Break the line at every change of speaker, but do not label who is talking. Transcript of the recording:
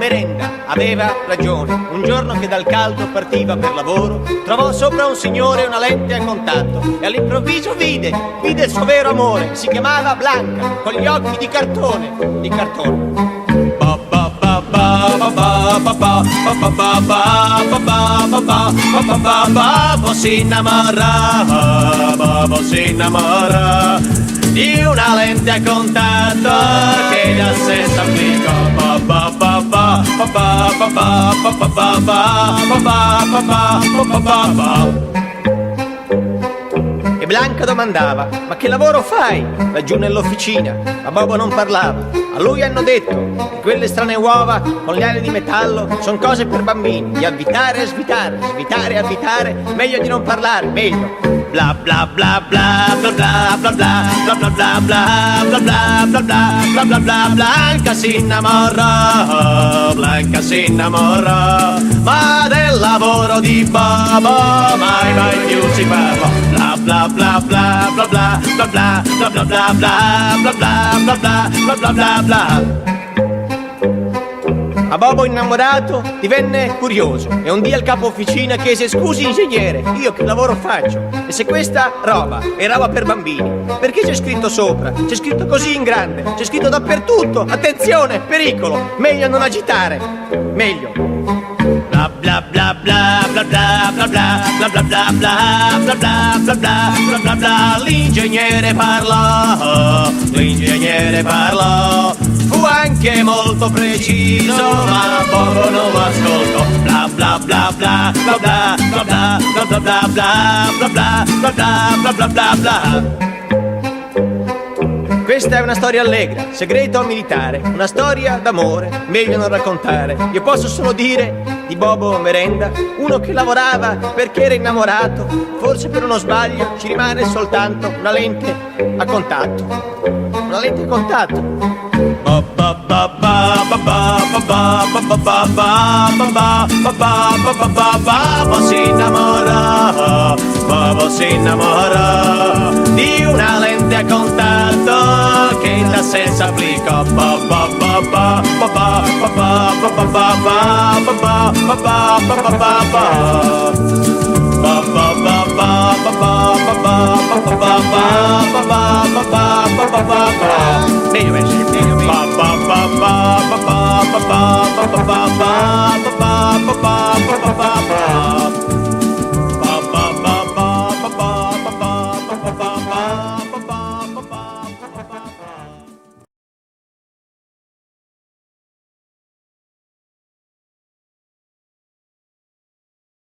Merenda aveva ragione. Un giorno che dal caldo partiva per lavoro, trovò sopra un signore una lente a contatto e all'improvviso vide il suo vero amore. Si chiamava Blanca, con gli occhi di cartone, di cartone. Babbo si innamora di una lente a contatto che da sé s'applicò. E Blanca domandava: ma che lavoro fai laggiù nell'officina? Ma Bobo non parlava. A lui hanno detto che quelle strane uova con le ali di metallo son cose per bambini, di avvitare e svitare, svitare e avvitare, meglio di non parlare, meglio. Bla bla bla bla bla bla bla bla bla bla bla bla bla bla bla bla bla. Blanca si innamorò, Blanca si innamorò, ma del lavoro di Bobo mai più si parlò. Bla bla bla bla bla bla bla bla bla bla bla bla bla bla bla bla bla bla. A Bobo innamorato divenne curioso e un dia il capo officina chiese: scusi ingegnere, io che lavoro faccio? E se questa roba è roba per bambini, perché c'è scritto sopra? C'è scritto così in grande, c'è scritto dappertutto: attenzione, pericolo, meglio non agitare, meglio. Bla bla bla bla bla bla bla bla bla bla bla bla bla bla bla bla bla bla. L'ingegnere parlò, l'ingegnere parlò, fu anche molto preciso, ma Bobo non lo ascoltò. Bla bla bla bla bla bla bla bla bla bla bla bla bla bla bla bla bla bla. Questa è una storia allegra, segreto militare, una storia d'amore, meglio non raccontare. Io posso solo dire di Bobo Merenda, uno che lavorava perché era innamorato, forse per uno sbaglio ci rimane soltanto una lente a contatto, una lente a contatto. Bobo si innamorò di una lente a contatto che da sé s'applicò. Meglio invece,